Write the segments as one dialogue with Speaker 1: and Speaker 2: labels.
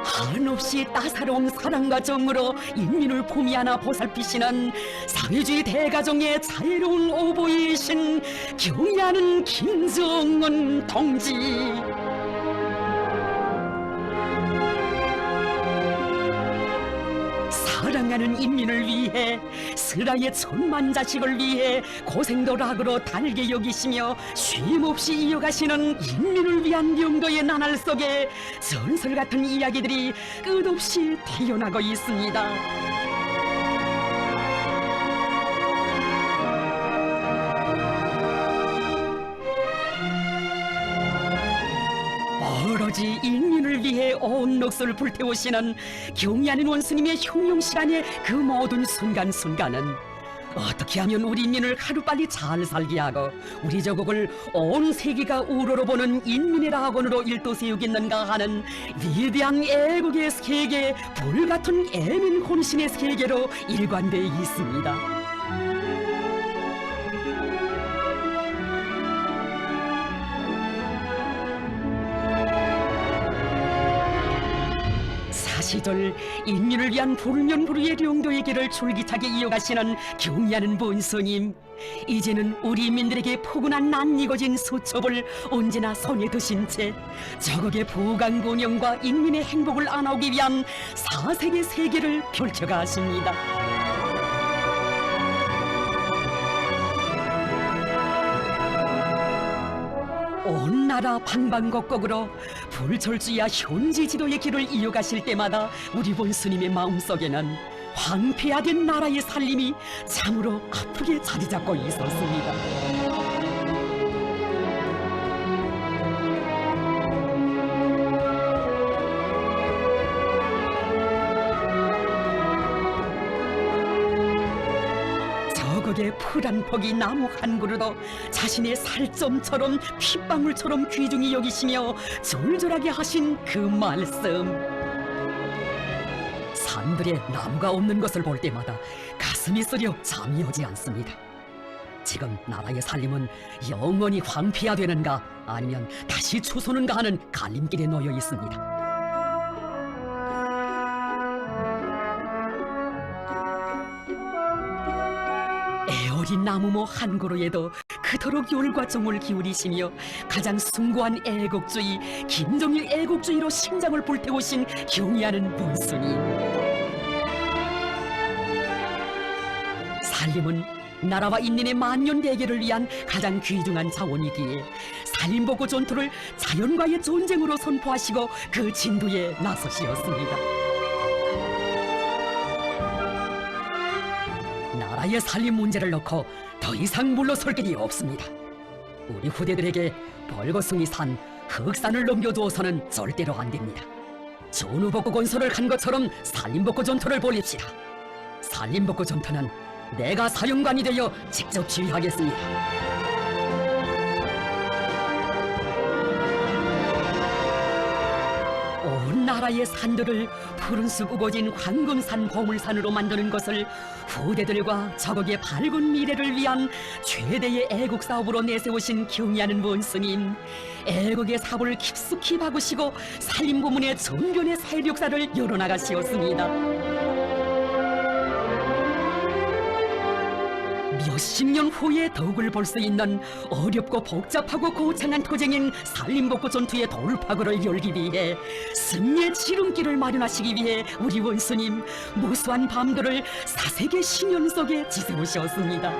Speaker 1: 한없이 따사로운 사랑과 정으로 인민을 품위 안아 보살피시는 사회주의 대가정의 자유로운 오보이신 경의하는 김정은 동지. 사랑하는 인민을 위해 스라의 천만 자식을 위해 고생도 락으로 달게 여기시며 쉼없이 이어가시는 인민을 위한 명도의 나날 속에 전설 같은 이야기들이 끝없이 태어나고 있습니다. 오로지 인민을 위해 온 넋을 불태우시는 경의하는 원수님의 흉룡 시간의 그 모든 순간순간은 어떻게 하면 우리 인민을 하루빨리 잘 살게 하고 우리 조국을 온 세계가 우러러 보는 인민의 낙원으로 일도세우겠는가 하는 위대한 애국의 세계, 불같은 애민 혼신의 세계로 일관되어 있습니다. 시절 인민을 위한 불면불후의 용도의 길을 줄기차게 이어가시는 경의하는 본스님, 이제는 우리 인민들에게 포근한 낯익어진 수첩을 언제나 손에 드신 채 저국의 부강본영과 인민의 행복을 안아오기 위한 사색의 세계를 펼쳐가십니다. 온 나라 방방곡곡으로 불철주야 현지 지도의 길을 이어가실 때마다 우리 본스님의 마음속에는 황폐화된 나라의 살림이 참으로 아프게 자리 잡고 있었습니다. 저국의 푸른 폭이 나무 한 그루도 자신의 살점처럼 핏방울처럼 귀중히 여기시며 절절하게 하신 그 말씀. 산들에 나무가 없는 것을 볼 때마다 가슴이 쓰려 잠이 오지 않습니다. 지금 나라의 살림은 영원히 황폐화되는가 아니면 다시 추소는가 하는 갈림길에 놓여 있습니다. 어린 나무모 한 그루에도 그토록 열과 정을 기울이시며 가장 숭고한 애국주의, 김정일 애국주의로 심장을 불태우신 경의하는 본스님. 살림은 나라와 인민의 만년대계를 위한 가장 귀중한 자원이기에 살림복구 전투를 자연과의 전쟁으로 선포하시고 그 진도에 나서시었습니다. 나라의 살림 문제를 놓고 더 이상 물러설 길이 없습니다. 우리 후대들에게 벌거숭이 산, 흑산을 넘겨두어서는 절대로 안 됩니다. 전후복구 건설을 한 것처럼 살림복구 전투를 벌립시다. 살림복구 전투는 내가 사령관이 되어 직접 지휘하겠습니다. 온 나라의 산들을 푸른숲 우거진 황금산 보물산으로 만드는 것을 후대들과 저국의 밝은 미래를 위한 최대의 애국사업으로 내세우신 경의하는 본스님, 애국의 사부를 깊숙이 박으시고 살림 부문의 전변의 사회력사를 열어나가시었습니다. 몇십 년 후에 덕을 볼 수 있는 어렵고 복잡하고 고창한 투쟁인 살림복구 전투의 돌파구를 열기 위해 승리의 지름길을 마련하시기 위해 우리 원수님 무수한 밤들을 사색의 신연 속에 지새우셨습니다.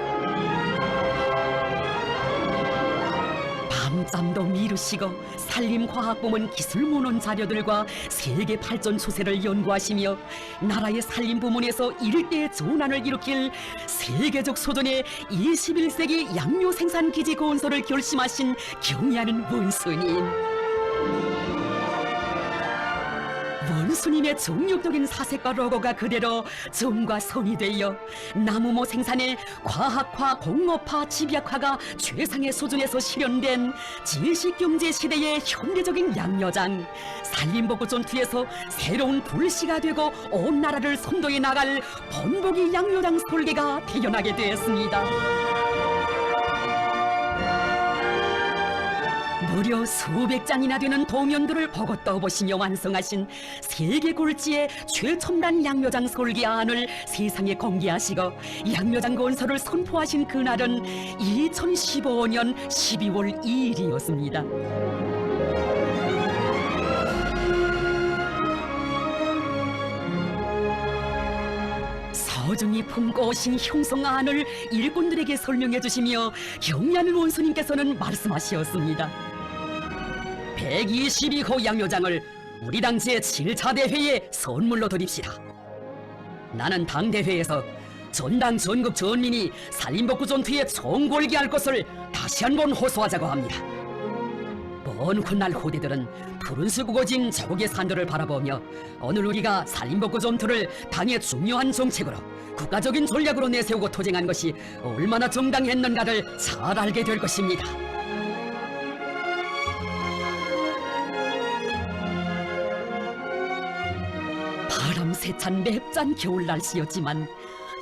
Speaker 1: 밤잠도 미루시고 산림과학부문 기술문헌 자료들과 세계 발전 추세를 연구하시며 나라의 산림부문에서 일대의 전환을 일으킬 세계적 수준의 21세기 양료 생산기지 건설을 결심하신 경의하는 원수님. 원수님의 정력적인 사색과 로고가 그대로 정과 성이 되어 나무모 생산의 과학화, 공업화, 집약화가 최상의 수준에서 실현된 지식경제 시대의 현대적인 양여장, 산림복구 전투에서 새로운 불씨가 되고 온 나라를 선도해 나갈 번복이 양여장 설계가 태어나게 되었습니다. 무려 수백 장이나 되는 도면들을 보고 떠보시며 완성하신 세계 굴지의 최첨단 양묘장 설계안을 세상에 공개하시고 양묘장 건설을 선포하신 그날은 2015년 12월 2일이었습니다. 소중히 품고 오신 형성안을 일꾼들에게 설명해 주시며 경리하는 원수님께서는 말씀하시었습니다. 122호 양묘장을 우리 당 제7차 대회에 선물로 드립시다. 나는 당 대회에서 전당 전국 전민이 살림복구 전투에 총궐기할 것을 다시 한번 호소하자고 합니다. 먼 훗날 후대들은 푸른 숲 우거진 자국의 산들을 바라보며 오늘 우리가 살림복구 전투를 당의 중요한 정책으로 국가적인 전략으로 내세우고 투쟁한 것이 얼마나 정당했는가를 잘 알게 될 것입니다. 바람 세찬 맵짠 겨울 날씨였지만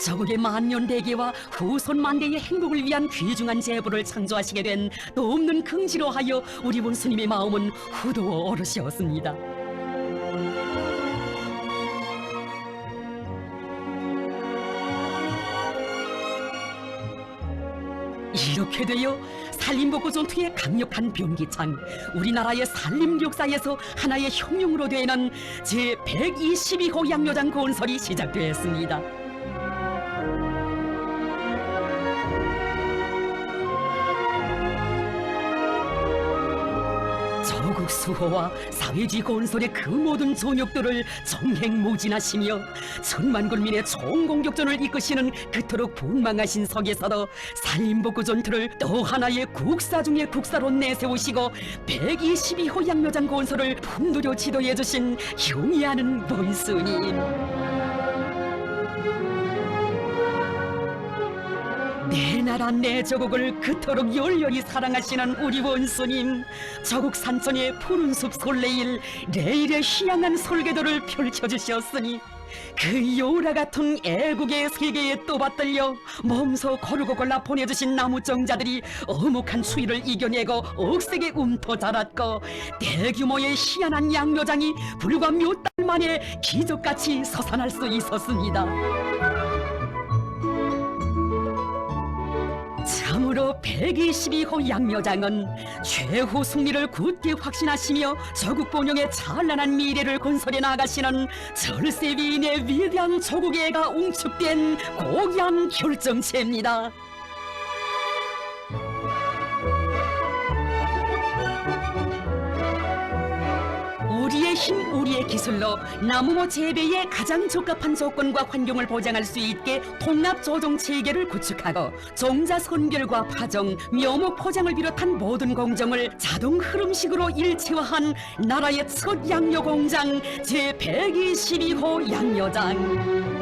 Speaker 1: 저국의 만년 대계와 후손 만대의 행복을 위한 귀중한 제보를 창조하시게 된 또 없는 긍지로 하여 우리 원수님의 마음은 후두어 오르시었습니다. 이렇게 되어 살림복구 전투의 강력한 변기창, 우리나라의 살림 역사에서 하나의 혁명으로 되는 제122호 양묘장 건설이 시작되었습니다. 조국 수호와 사회주의 건설의 그 모든 전역들을 정행무진하시며 천만 군민의 총공격전을 이끄시는 그토록 분망하신 석에서도 살림복구 전투를 또 하나의 국사 중의 국사로 내세우시고 122호 양묘장 건설을 품두려 지도해 주신 경의하는 원수님, 내 나라 내 조국을 그토록 열렬히 사랑하시는 우리 원수님, 조국 산천의 푸른 숲 솔레일 내일의 희양한 설계도를 펼쳐주셨으니 그 요라 같은 애국의 세계에 또 받들려 몸소 고르고 골라 보내주신 나무정자들이 어묵한 추위를 이겨내고 억세게 움터 자랐고 대규모의 희한한 양묘장이 불과 몇 달 만에 기적같이 솟아날 수 있었습니다. 참으로 122호 양묘장은 최후 승리를 굳게 확신하시며 조국 번영의 찬란한 미래를 건설해 나가시는 절세 위인의 위대한 조국의 애가 웅축된 고귀한 결정체입니다. 우리의 힘, 우리의 기술로 나무모 재배에 가장 적합한 조건과 환경을 보장할 수 있게 통합 조종 체계를 구축하고 종자 선별과 파종, 묘목 포장을 비롯한 모든 공정을 자동 흐름식으로 일체화한 나라의 첫 양료 공장 제122호 양료장.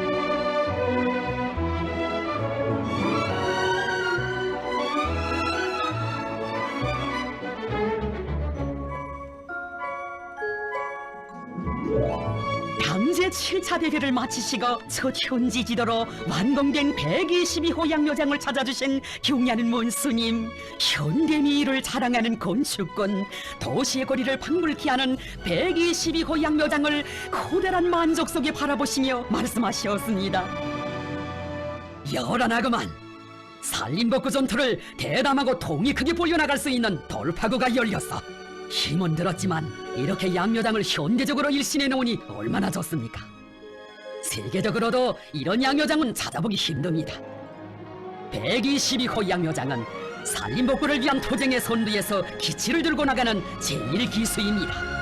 Speaker 1: 당제 7차 대회를 마치시고 첫 현지 지도로 완공된 122호 양묘장을 찾아주신 경의하는 원수님, 현대미를 자랑하는 건축군, 도시의 거리를 방불케 하는 122호 양묘장을 커다란 만족 속에 바라보시며 말씀하셨습니다. 열하나그만, 살림복구 전투를 대담하고 통이 크게 벌려나갈 수 있는 돌파구가 열렸어. 힘은 들었지만 이렇게 양묘장을 현대적으로 일신해 놓으니 얼마나 좋습니까? 세계적으로도 이런 양묘장은 찾아보기 힘듭니다. 122호 양묘장은 살림복구를 위한 투쟁의 선두에서 기치를 들고 나가는 제1기수입니다.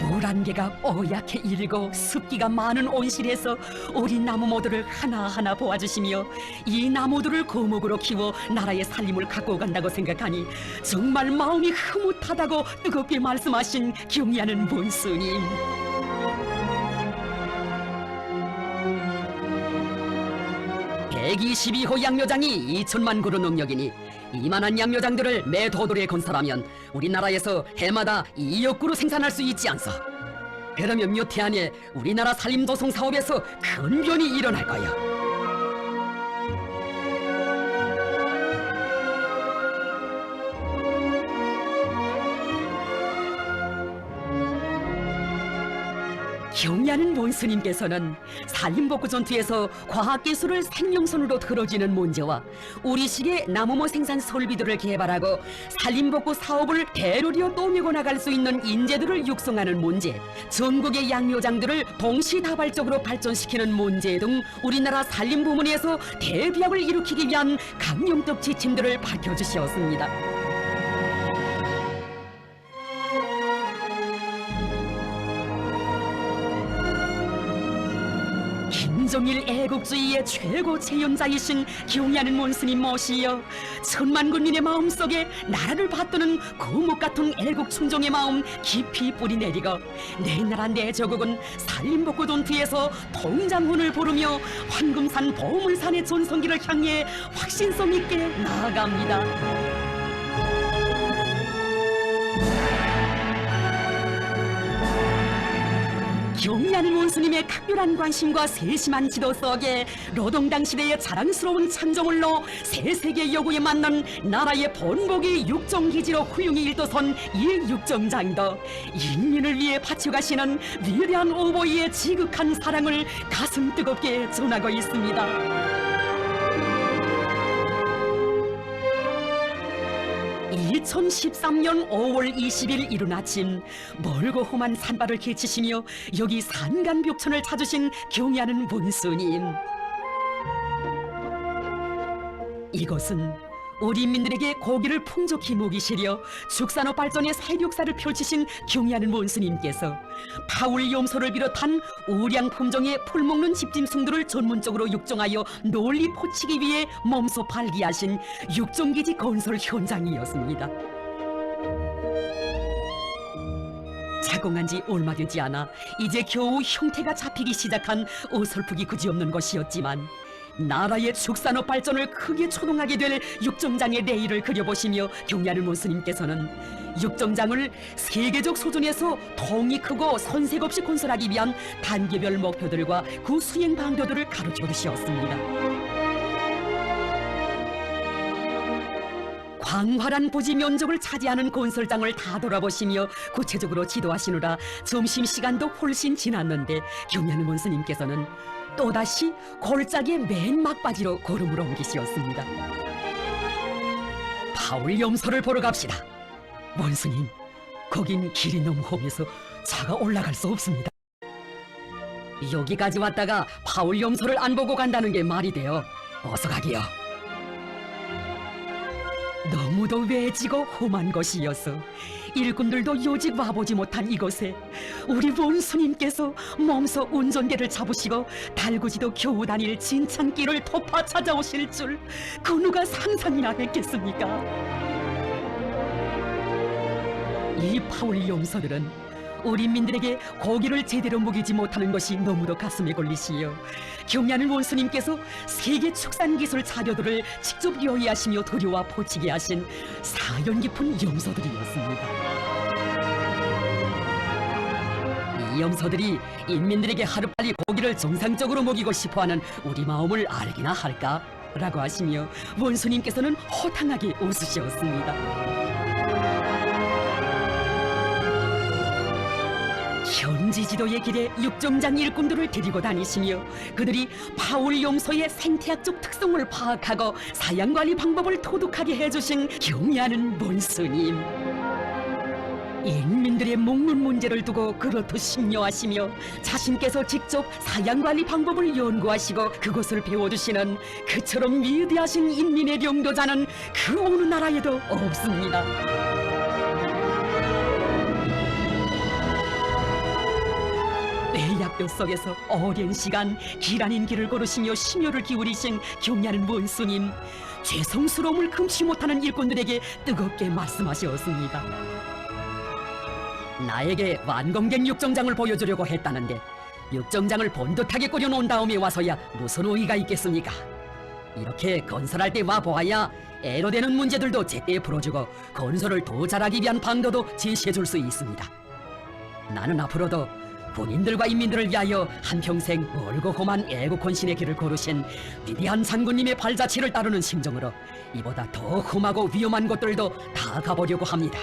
Speaker 1: 물 안개가 뽀얗게 일고 습기가 많은 온실에서 어린 나무 모두를 하나하나 보아주시며 이 나무들을 거목으로 키워 나라의 살림을 갖고 간다고 생각하니 정말 마음이 흐뭇하다고 뜨겁게 말씀하신 경의하는 본스님. (122호) 양묘장이 2천만 그루 농력이니 이만한 양묘장들을 매 도돌에 건설하면 우리나라에서 해마다 2억 그루 생산할 수 있지 않소. 그러면 몇 해 안에 우리나라 산림도성 사업에서 큰 변이 일어날 거야. 경의하는 원스님께서는 산림복구 전투에서 과학기술을 생명선으로 들어지는 문제와 우리식의 나무모 생산 설비들을 개발하고 산림복구 사업을 대로리어 떠밀고 나갈 수 있는 인재들을 육성하는 문제, 전국의 양묘장들을 동시다발적으로 발전시키는 문제 등 우리나라 산림 부문에서 대비약을 일으키기 위한 강령적 지침들을 밝혀주셨습니다. 김정일 애국주의의 최고 재현자이신 경의하는 원스님 모시여 천만 군민의 마음속에 나라를 받드는 거목 같은 애국 충종의 마음 깊이 뿌리내리고 내 나라 내 조국은 산림복구 전투에서 통장훈을 부르며 황금산 보물산의 전성기를 향해 확신성 있게 나아갑니다. 경의하는 원수님의 각별한 관심과 세심한 지도 속에 노동당 시대의 자랑스러운 창조물로 새 세계 요구에 맞는 나라의 본보기 육정기지로 훌륭히 일도선 이 육정장도 인민을 위해 바쳐가시는 위대한 오보이의 지극한 사랑을 가슴 뜨겁게 전하고 있습니다. 2013년 5월 20일 이른 아침 멀고 험한 산발을 개치시며 여기 산간벽천을 찾으신 경의하는 원수님. 이곳은 우리 인민들에게 고기를 풍족히 먹이시려 축산업 발전의 새력사를 펼치신 경의하는 원수님께서 파울 염소를 비롯한 우량 품종의 풀먹는 집짐승들을 전문적으로 육종하여 널리 포치기 위해 몸소 발기하신 육종기지 건설 현장이었습니다. 착공한 지 얼마 되지 않아 이제 겨우 형태가 잡히기 시작한 어설프기 그지없는 것이었지만 나라의 축산업 발전을 크게 초동하게 될 육정장의 내일을 그려보시며 경의하는 원수님께서는 육정장을 세계적 수준에서 통이 크고 선색 없이 건설하기 위한 단계별 목표들과 그 수행 방도들을 가르쳐 주셨습니다. 광활한 부지 면적을 차지하는 건설장을 다 돌아보시며 구체적으로 지도하시느라 점심시간도 훨씬 지났는데 경의하는 원수님께서는 또다시 골짜기의 맨 막바지로 걸음을 옮기시었습니다. 파울 염소를 보러 갑시다. 원수님, 거긴 길이 너무 험해서 차가 올라갈 수 없습니다. 여기까지 왔다가 파울 염소를 안 보고 간다는 게 말이 돼요. 어서 가기요. 너무도 외지고 험한 것이어서 일꾼들도 요직 와보지 못한 이곳에 우리 원수님께서 몸소 운전대를 잡으시고 달구지도 겨우 다닐 진창길을 토파 찾아오실 줄 그 누가 상상이나 했겠습니까? 이 파울 염소들은 우리 인민들에게 고기를 제대로 먹이지 못하는 것이 너무도 가슴에 걸리시여 경의하는 원수님께서 세계 축산기술 자료들을 직접 요리하시며 들여와 포치게 하신 사연 깊은 염소들이었습니다. 이 염소들이 인민들에게 하루빨리 고기를 정상적으로 먹이고 싶어하는 우리 마음을 알기나 할까? 라고 하시며 원수님께서는 호탕하게 웃으셨습니다. 현지 지도의 길에 육정장 일꾼들을 데리고 다니시며 그들이 파울 염소의 생태학적 특성을 파악하고 사양관리 방법을 토독하게 해주신 경의하는 원수님. 인민들의 먹는 문제를 두고 그렇듯 심려하시며 자신께서 직접 사양관리 방법을 연구하시고 그것을 배워주시는 그처럼 위대하신 인민의領導자는 그 어느 나라에도 없습니다. 약뼈 속에서 오랜 시간 길 아닌 길을 걸으시며 심혈을 기울이신 경의하는 원수님, 죄송스러움을 금치 못하는 일꾼들에게 뜨겁게 말씀하셨습니다. 나에게 완공된 육정장을 보여주려고 했다는데 육정장을 번듯하게 꾸려놓은 다음에 와서야 무슨 의의가 있겠습니까? 이렇게 건설할 때 와보아야 애로되는 문제들도 제때 풀어주고 건설을 더 잘하기 위한 방도도 제시해줄 수 있습니다. 나는 앞으로도 본인들과 인민들을 위하여 한평생 멀고 험한 애국 헌신의 길을 걸으신 위대한 장군님의 발자취를 따르는 심정으로 이보다 더 험하고 위험한 곳들도 다 가보려고 합니다.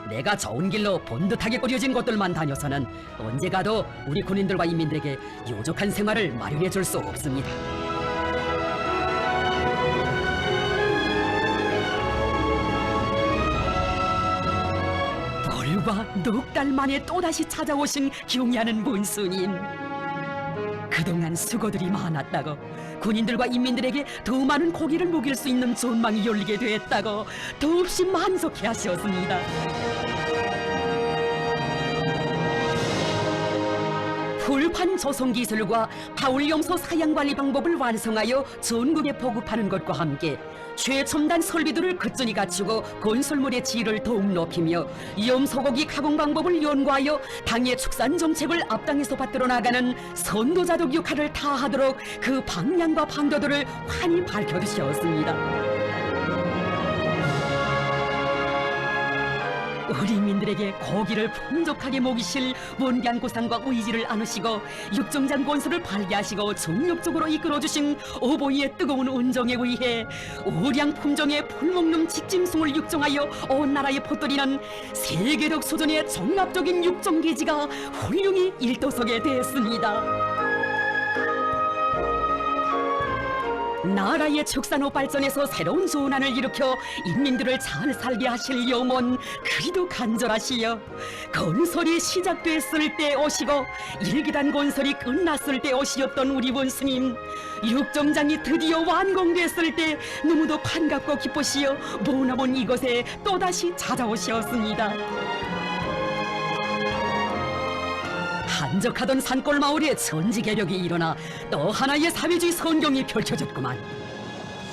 Speaker 1: 내가 좋은 길로 번듯하게 꾸려진 곳들만 다녀서는 언제 가도 우리 군인들과 인민들에게 요족한 생활을 마련해 줄 수 없습니다. 불과 넉 달 만에 또다시 찾아오신 경의하는 문스님. 그동안 수고들이 많았다고, 군인들과 인민들에게 더 많은 고기를 먹일 수 있는 전망이 열리게 됐다고 더없이 만족해 하셨습니다. 풀판 조성 기술과 파울염소 사양 관리 방법을 완성하여 전국에 보급하는 것과 함께 최첨단 설비들을 끝전이 갖추고 건설물의 질을 더욱 높이며 염소고기 가공 방법을 연구하여 당의 축산 정책을 앞당에서 받들어 나가는 선도자적 역할을 다하도록 그 방향과 방도들을 환히 밝혀주셨습니다. 우리 인민들에게 고기를 풍족하게 먹이실 원대한 구상과 의지를 안으시고 육정장 권수를 발휘하시고 정력적으로 이끌어주신 어버이의 뜨거운 은정에 의해 우량 품종의 풀먹는 직짐승을 육정하여 온 나라에 퍼뜨리는 세계적 수준의 종합적인 육정기지가 훌륭히 일도서게 됐습니다. 나라의 축산업 발전에서 새로운 전환을 일으켜 인민들을 잘 살게 하실 염원 그리도 간절하시여, 건설이 시작됐을 때 오시고 일기단 건설이 끝났을 때 오시었던 우리 원스님, 육정장이 드디어 완공됐을 때 너무도 반갑고 기쁘시어 머나먼 이곳에 또다시 찾아오셨습니다. 한적하던 산골 마을에 천지개벽이 일어나 또 하나의 사회주의 성경이 펼쳐졌구만.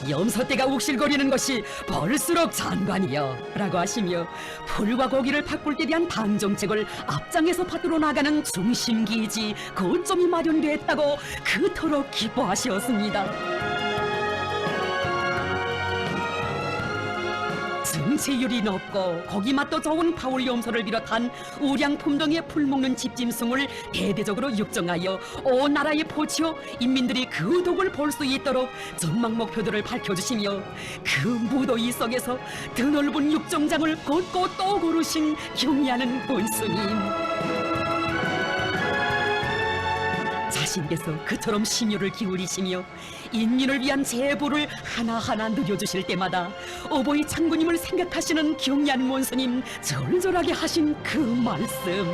Speaker 1: 염소떼가 욱실거리는 것이 볼수록 장관이여 라고 하시며 풀과 고기를 바꿀 때 대한 당정책을 앞장에서 받들어 나가는 중심기지 거점이 마련됐다고 그토록 기뻐하셨습니다. 증체율이 높고 고기 맛도 좋은 파울염소를 비롯한 우량 품종의 풀먹는 집짐승을 대대적으로 육정하여 온 나라에 포치어 인민들이 그 덕을 볼 수 있도록 전망 목표들을 밝혀주시며 그 무더위 속에서 드넓은 육정장을 걷고 또 걸으신 경의하는 본스님, 자신께서 그처럼 심혈을 기울이시며 인민을 위한 제보를 하나하나 누려주실 때마다 어버이 장군님을 생각하시는 경의한 원스님 절절하게 하신 그 말씀,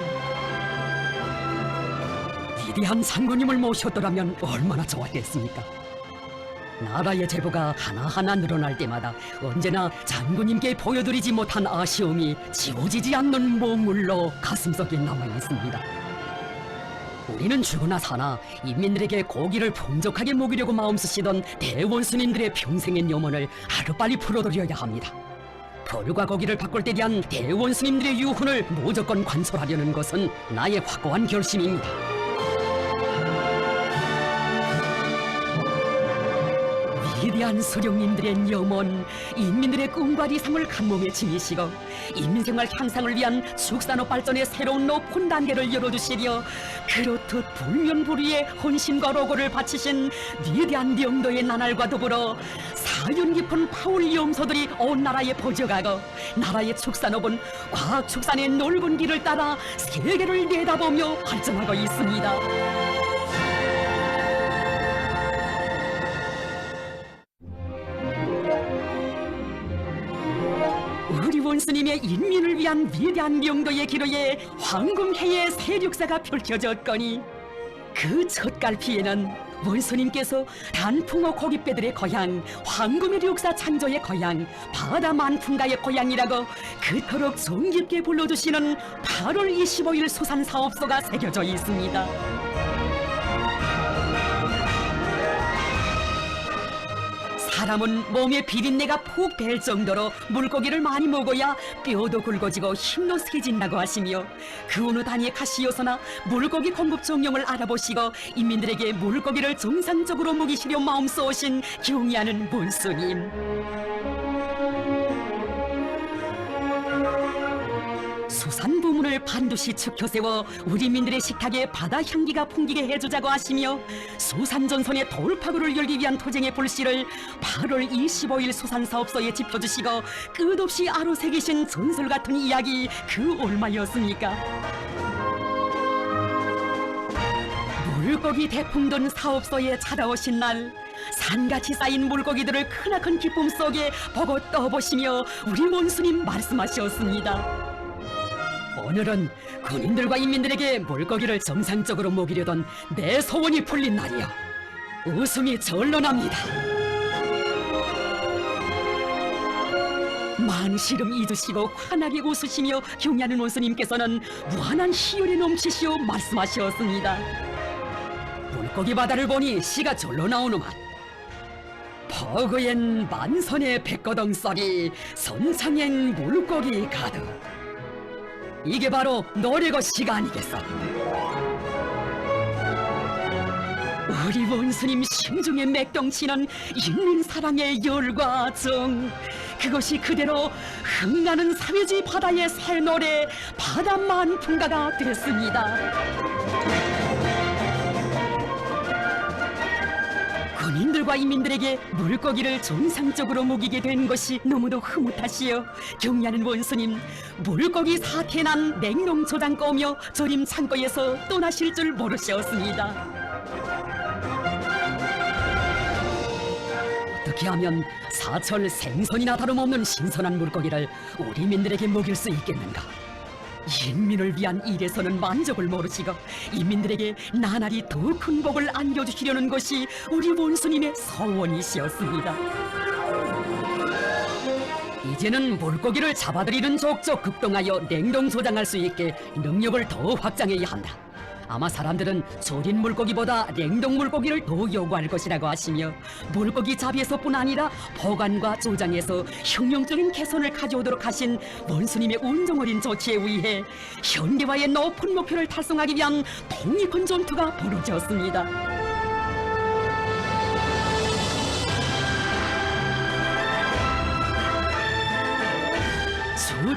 Speaker 1: 위대한 장군님을 모셨더라면 얼마나 좋았겠습니까? 나라의 제보가 하나하나 늘어날 때마다 언제나 장군님께 보여드리지 못한 아쉬움이 지워지지 않는 몸물로 가슴속에 남아있습니다. 우리는 죽으나 사나 인민들에게 고기를 풍족하게 먹이려고 마음쓰시던 대원수님들의 평생의 염원을 하루빨리 풀어드려야 합니다. 벌과 고기를 바꿀 때 대한 대원수님들의 유훈을 무조건 관철하려는 것은 나의 확고한 결심입니다. 위대한 수령님들의 염원, 인민들의 꿈과理想을 간몸에 지니시고 인민생활 향상을 위한 축산업 발전의 새로운 높은 단계를 열어주시려 그렇듯 불면불위의 헌신과 로고를 바치신 위대한 명도의 나날과 더불어 사연 깊은 파울염소들이 온 나라에 퍼져가고 나라의 축산업은 과학축산의 넓은 길을 따라 세계를 내다보며 발전하고 있습니다. 우리 원스님의 인민을 위한 위대한 명도의 기로에 황금해의 세력사가 펼쳐졌거니 그 첫갈피에는 원스님께서 단풍어 고깃배들의 고향, 황금의 력사 창조의 고향, 바다 만풍가의 고향이라고 그토록 정깊게 불러주시는 8월 25일 수산사업소가 새겨져 있습니다. 사람은 몸에 비린내가 푹 배 정도로 물고기를 많이 먹어야 뼈도 굵어지고 힘도 세진다고 하시며 그 어느 단위에 가시어서나 물고기 공급 정령을 알아보시고 인민들에게 물고기를 정상적으로 먹이시려 마음 쏘신 경의하는 본스님, 수산 부문을 물고기를 반드시 지켜 세워 우리 민들의 식탁에 바다 향기가 풍기게 해주자고 하시며 수산전선의 돌파구를 열기 위한 투쟁의 불씨를 8월 25일 수산사업소에 지펴주시고 끝없이 아로새기신 전설 같은 이야기 그 얼마였습니까? 물고기 대풍 돈 사업소에 찾아오신 날 산같이 쌓인 물고기들을 크나큰 기쁨 속에 보고 떠보시며 우리 원수님 말씀하셨습니다. 오늘은 군인들과 인민들에게 물고기를 정상적으로 먹이려던 내 소원이 풀린 날이여. 웃음이 절로 납니다. 만시름 잊으시고 환하게 웃으시며 경의하는 원수님께서는 무한한 희열이 넘치시어 말씀하셨습니다. 물고기 바다를 보니 씨가 절로 나오는만 버그엔 만선의 백거덩 썰이 선창엔 물고기 가득. 이게 바로 노래거 시가 아니겠어. 우리 원수님 심중에 맥동치는 인민사랑의 열과 정, 그것이 그대로 흥나는 사회주의 바다의 새 노래 바다만풍가가 됐습니다. 군인들과 인민들에게 물고기를 정상적으로 먹이게 된 것이 너무도 흐뭇하시어 경의하는 원수님, 물고기 사태에 난 냉동 저장고며 조림 창고에서 떠나실 줄 모르셨습니다. 어떻게 하면 사철 생선이나 다름없는 신선한 물고기를 우리 민들에게 먹일 수 있겠는가? 인민을 위한 일에서는 만족을 모르시고 인민들에게 나날이 더 큰 복을 안겨주시려는 것이 우리 원수님의 소원이시었습니다. 이제는 물고기를 잡아들이는 족족 급동하여 냉동 저장할 수 있게 능력을 더 확장해야 한다. 아마 사람들은 조린 물고기보다 냉동 물고기를 더 요구할 것이라고 하시며 물고기 잡이에서뿐 아니라 보관과 조장에서 혁명적인 개선을 가져오도록 하신 원수님의 운정 어린 조치에 의해 현대화의 높은 목표를 달성하기 위한 독립군 전투가 벌어졌습니다.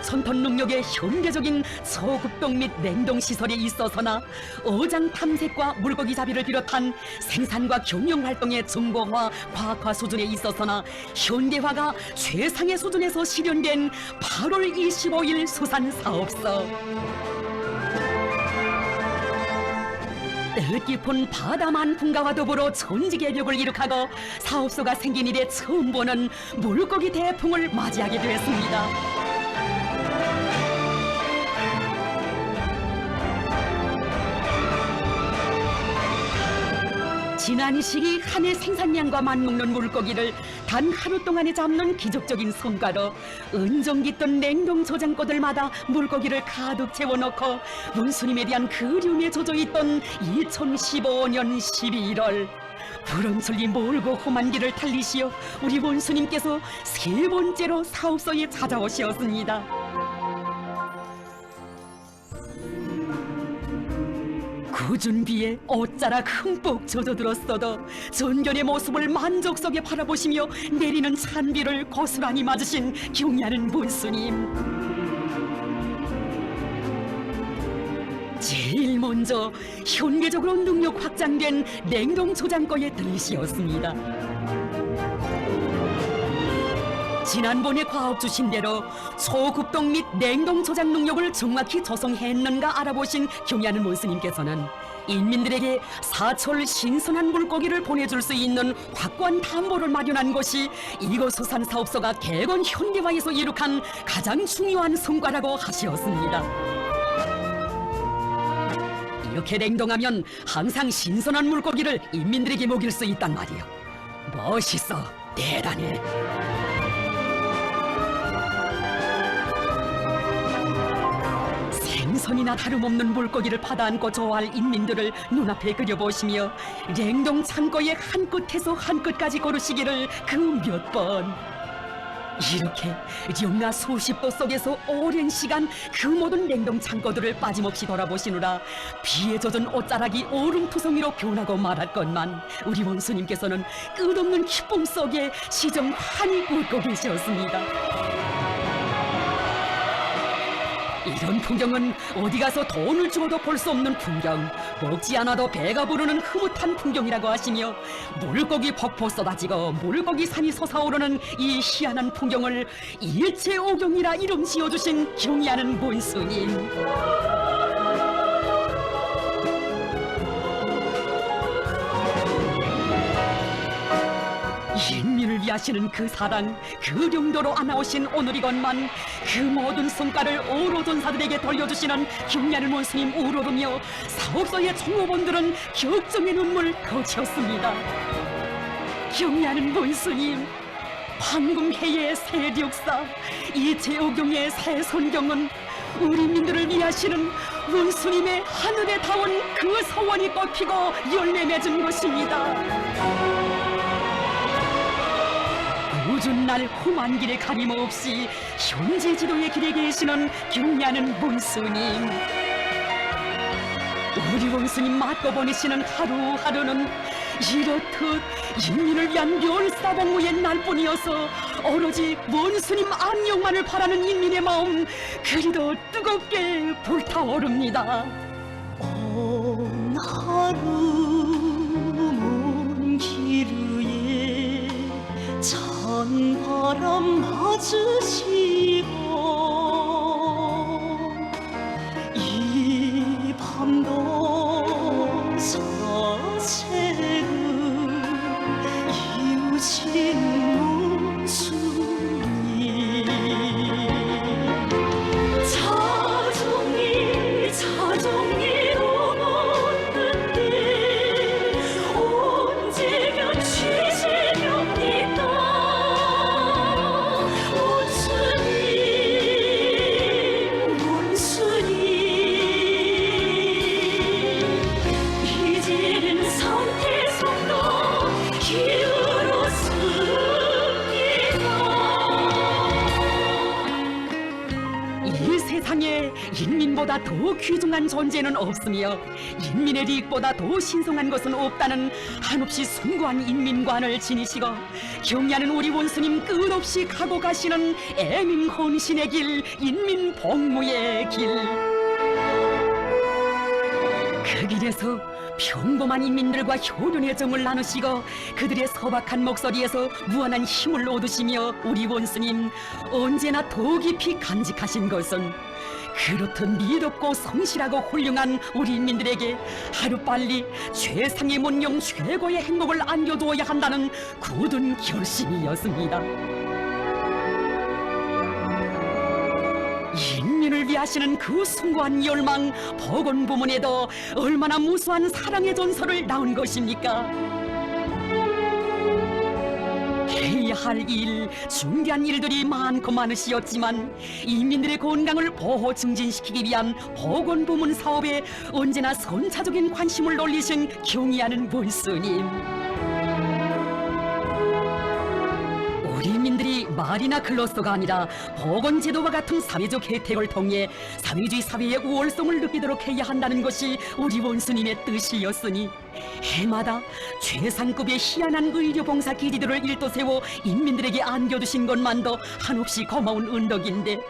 Speaker 1: 수천톤 능력의 현대적인 소급동 및 냉동시설이 있어서나 어장 탐색과 물고기 잡이를 비롯한 생산과 경영활동의 정보화, 과학화 수준에 있어서나 현대화가 최상의 수준에서 실현된 8월 25일 수산사업소. 뜻깊은 바다만풍가와 더불어 천지개벽을 이룩하고 사업소가 생긴 이래 처음 보는 물고기 대풍을 맞이하게 되었습니다. 지난 시기 한 해 생산량과 맞먹는 물고기를 단 하루 동안에 잡는 기적적인 성과로 은정 깃든 냉동 저장고들마다 물고기를 가득 채워넣고 원수님에 대한 그리움에 젖어있던 2015년 12월 부름슬리 멀고 험한 길을 달리시어 우리 원수님께서 세 번째로 사업소에 찾아오셨습니다. 굳은 비에 옷자락 흠뻑 젖어들었어도 전견의 모습을 만족 속에 바라보시며 내리는 찬비를 고스란히 맞으신 경의하는 원수님. 제일 먼저 현대적으로 능력 확장된 냉동 저장고에 들이시었습니다. 지난번에 과업 주신 대로 소급동 및 냉동 저장 능력을 정확히 조성했는가 알아보신 경의하는 원수님께서는 인민들에게 사철 신선한 물고기를 보내줄 수 있는 확고한 담보를 마련한 것이 이곳 수산사업소가 개건 현대화에서 이룩한 가장 중요한 성과라고 하시었습니다. 이렇게 냉동하면 항상 신선한 물고기를 인민들에게 먹일 수 있단 말이요. 멋있어, 대단해. 생선이나 다름없는 물고기를 받아안고 좋아할 인민들을 눈앞에 그려보시며 냉동 창고의 한 끝에서 한 끝까지 고르시기를 그 몇 번. 이렇게 영하 수십 도 속에서 오랜 시간 그 모든 냉동 창고들을 빠짐없이 돌아보시느라 비에 젖은 옷자락이 얼음투성이로 변하고 말할 것만 우리 원수님께서는 끝없는 기쁨 속에 시정환히 웃고 계셨습니다. 이런 풍경은 어디 가서 돈을 주어도 볼 수 없는 풍경, 먹지 않아도 배가 부르는 흐뭇한 풍경이라고 하시며, 물고기 벅벅 쏟아지고 물고기 산이 솟아오르는 이 희한한 풍경을 일체오경이라 이름 지어주신 경의하는 문스님. 인민을 위하시는 그 사랑, 그 용도로 안아오신 오늘이건만 그 모든 성과를 오로전사들에게 돌려주시는 경의하는 원수님 우러르며 사업소의 총무원들은 격정의 눈물 거쳤습니다. 경의하는 원수님, 황금해의 새 역사, 이 제오경의 새 선경은 우리 민들을 위하시는 원수님의 하늘에 닿은 그 서원이 꽃피고 열매 맺은 것입니다. 모든 날 험한 길에 가림없이 현재 지도의 길에 계시는 경의하는 원수님. 우리 원수님 맞고 보내시는 하루하루는 이렇듯 인민을 위한 멸사복무의 날뿐이어서 오로지 원수님 안녕만을 바라는 인민의 마음 그리도 뜨겁게 불타오릅니다.
Speaker 2: 온 하루 먼 길 위에 찬바람 맞으시고 이 밤도 사색은 이웃인 문수님 자정이로 묻는데 언제 곁이시렵니까 원수님 이제는 성태성도 기울었습니다.
Speaker 1: 이 세상에 인민보다 더 귀중한 존재는 없으며 인민의利益보다 더 신성한 것은 없다는 한없이 숭고한 인민관을 지니시고 경의하는 우리 원수님 끝없이 가고 가시는 애민 헌신의 길, 인민 복무의 길. 그 길에서 평범한 인민들과 효련의 정을 나누시고 그들의 소박한 목소리에서 무한한 힘을 얻으시며 우리 원수님 언제나 더 깊이 간직하신 것은 그렇듯 미덥고 성실하고 훌륭한 우리 인민들에게 하루빨리 최상의 문명 최고의 행복을 안겨두어야 한다는 굳은 결심이었습니다. 인민을 위하시는 그 숭고한 열망, 복원 부문에도 얼마나 무수한 사랑의 전설을 낳은 것입니까? 해야 할 일, 중대한 일들이 많고 많으시었지만 인민들의 건강을 보호 증진시키기 위한 복원 부문 사업에 언제나 선차적인 관심을 돌리신 경의하는 원수님. 우리 인민들이 말이나 글로서가 아니라 보건제도와 같은 사회적 혜택을 통해 사회주의 사회의 우월성을 느끼도록 해야 한다는 것이 우리 원수님의 뜻이었으니 해마다 최상급의 희한한 의료봉사 기지들을 일도세워 인민들에게 안겨두신 것만도 한없이 고마운 은덕인데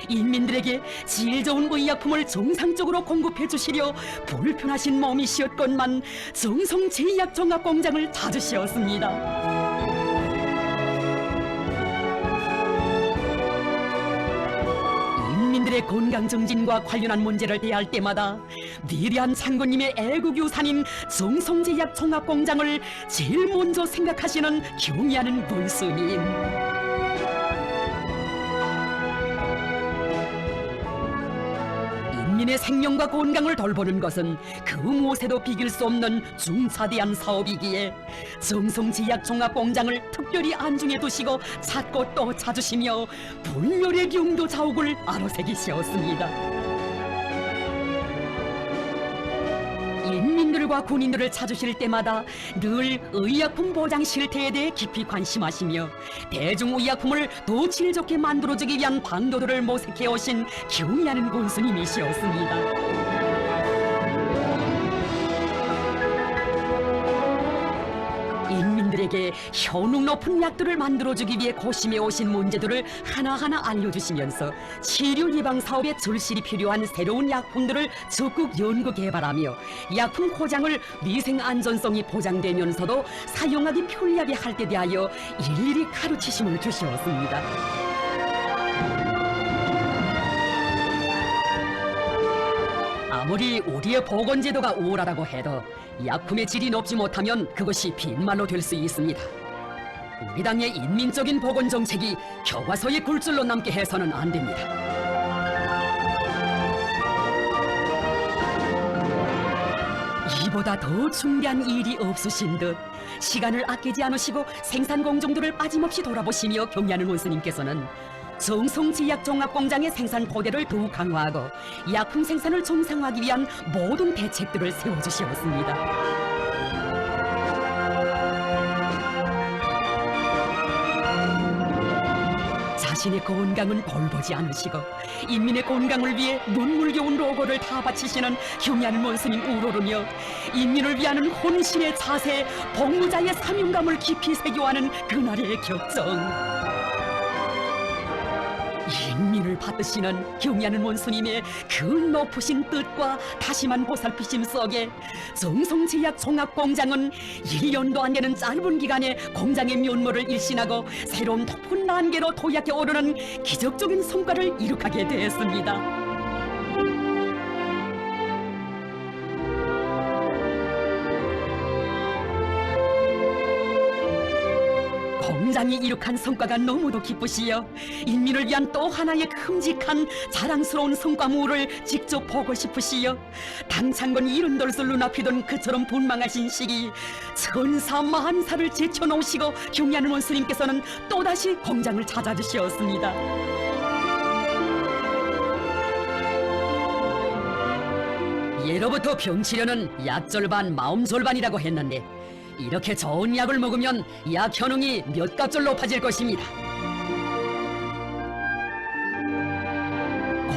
Speaker 1: 인민들에게 질 좋은 의약품을 정상적으로 공급해 주시려 불편하신 마음이시었건만 정성제약종합공장을 찾으시었습니다. 인민들의 건강 정진과 관련한 문제를 대할 때마다 위대한 장군님의 애국유산인 정성제약 종합공장을 제일 먼저 생각하시는 경의하는 원수님. 인민의 생명과 건강을 돌보는 것은 그 무엇에도 비길 수 없는 중차대한 사업이기에 정성제약 종합공장을 특별히 안중에 두시고 찾고 또 찾으시며 불멸의 경도 자욱을 아로새기시었습니다. 인민들과 군인들을 찾으실 때마다 늘 의약품 보장 실태에 대해 깊이 관심하시며 대중의약품을 더 질 좋게 만들어주기 위한 방도들을 모색해 오신 경의하는 군수님이시었습니다. 인민들에게 인민에게 효능 높은 약들을 만들어주기 위해 고심해 오신 문제들을 하나하나 알려주시면서 치료 예방 사업에 절실히 필요한 새로운 약품들을 적극 연구 개발하며 약품 포장을 위생 안전성이 보장되면서도 사용하기 편리하게 할 때 대하여 일일이 가르치심을 주시었습니다. 아무리 우리의 보건제도가 우월하다고 해도 약품의 질이 높지 못하면 그것이 빈말로 될 수 있습니다. 우리 당의 인민적인 보건 정책이 교과서의 굴절로 남게 해서는 안 됩니다. 이보다 더 중대한 일이 없으신 듯 시간을 아끼지 않으시고 생산 공정들을 빠짐없이 돌아보시며 경리하는 원수님께서는 정성제약종합공장의 생산 토대를 더욱 강화하고 약품 생산을 정상화하기 위한 모든 대책들을 세워주시었습니다. 자신의 건강은 벌보지 않으시고 인민의 건강을 위해 눈물겨운 로고를 다 바치시는 경의하는 원수님 우러르며 인민을 위하는 혼신의 자세, 복무자의 사명감을 깊이 새겨하는 그날의 격정. 인민을 받으시는 경의하는 원수님의 그 높으신 뜻과 다심한 보살피심 속에 정성제약종합공장은 1년도 안 되는 짧은 기간에 공장의 면모를 일신하고 새로운 높은 단계로 도약해 오르는 기적적인 성과를 이룩하게 되었습니다. 공장이 이룩한 성과가 너무도 기쁘시여 인민을 위한 또 하나의 큼직한 자랑스러운 성과물을 직접 보고 싶으시여 당창건 이른 돌을 눈앞이던 그처럼 분망하신 시기 천사만사를 제쳐놓으시고 경의하는 원수님께서는 또다시 공장을 찾아주시었습니다. 예로부터 병치료는 약절반 마음절반이라고 했는데 이렇게 좋은 약을 먹으면 약 효능이 몇 값절 높아질 것입니다.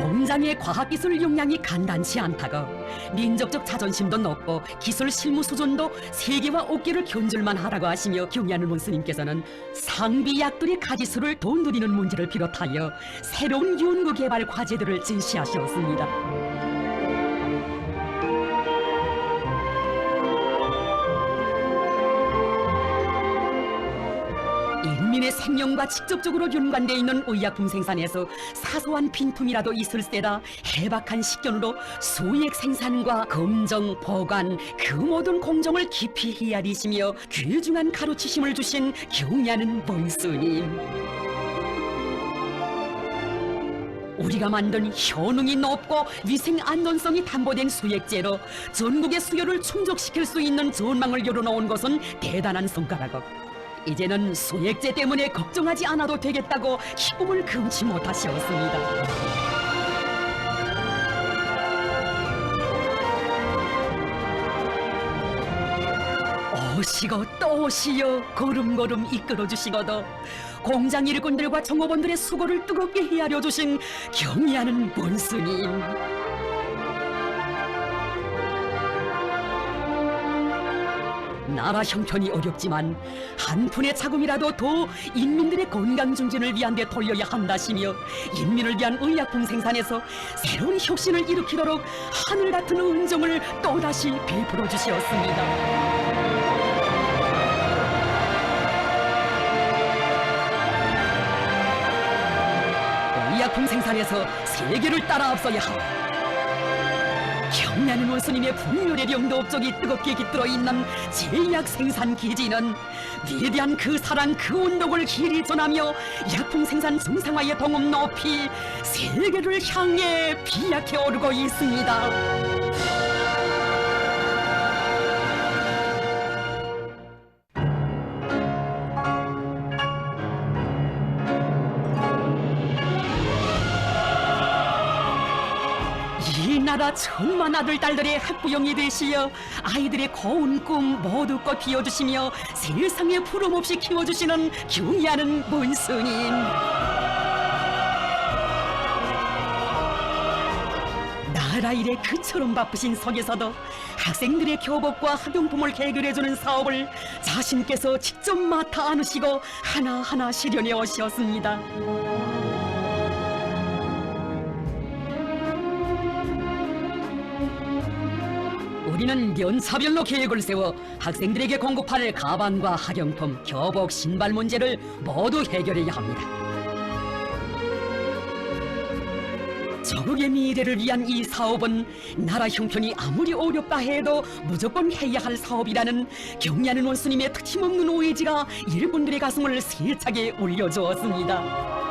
Speaker 1: 공장의 과학기술 역량이 간단치 않다고 민족적 자존심도 높고 기술 실무 수준도 세계와 업계를 견줄만 하다고 하시며 경의하는 원수님께서는 상비약들의 가지수를 더 늘리는 문제를 비롯하여 새로운 연구개발 과제들을 제시하셨습니다. 인민의 생명과 직접적으로 연관되어 있는 의약품 생산에서 사소한 빈품이라도 있을 때다 해박한 식견으로 수액 생산과 검정, 보관 그 모든 공정을 깊이 헤아리시며 귀중한 가르치심을 주신 경의하는 원수님. 우리가 만든 효능이 높고 위생 안전성이 담보된 수액제로 전국의 수요를 충족시킬 수 있는 전망을 열어놓은 것은 대단한 성과라고 이제는 수액제 때문에 걱정하지 않아도 되겠다고 기쁨을 금치 못하시었습니다. 오시고 또 오시어 걸음걸음 이끌어주시거든 공장 일꾼들과 종업원들의 수고를 뜨겁게 헤아려 주신 경의하는 원수님. 나라 형편이 어렵지만 한 푼의 자금이라도 더 인민들의 건강 증진을 위한 데 돌려야 한다시며 인민을 위한 의약품 생산에서 새로운 혁신을 일으키도록 하늘 같은 은정을 또다시 베풀어 주시었습니다. 의약품 생산에서 세계를 따라 앞서야 하오. 경의하는 원수님의 분열의 영도 업적이 뜨겁게 깃들어 있는 제약 생산 기지는 위대한 그 사랑 그 운동을 길이 전하며 약품 생산 정상화의 동업 높이 세계를 향해 비약해 오르고 있습니다. 이 나라 천만 아들 딸들의 학부형이 되시어 아이들의 고운 꿈 모두 꽃 피워주시며 세상에 부름없이 키워주시는 경의하는 원수님. 나라 일에 그처럼 바쁘신 속에서도 학생들의 교복과 학용품을 개결해주는 사업을 자신께서 직접 맡아 안으시고 하나하나 실현해 오셨습니다. 우리는 연차별로 계획을 세워 학생들에게 공급할 가방과 학용품, 교복, 신발 문제를 모두 해결해야 합니다. 조국의 미래를 위한 이 사업은 나라 형편이 아무리 어렵다 해도 무조건 해야 할 사업이라는 경리하는 원수님의 틀림없는 오해지가 일꾼들의 가슴을 세차게 울려주었습니다.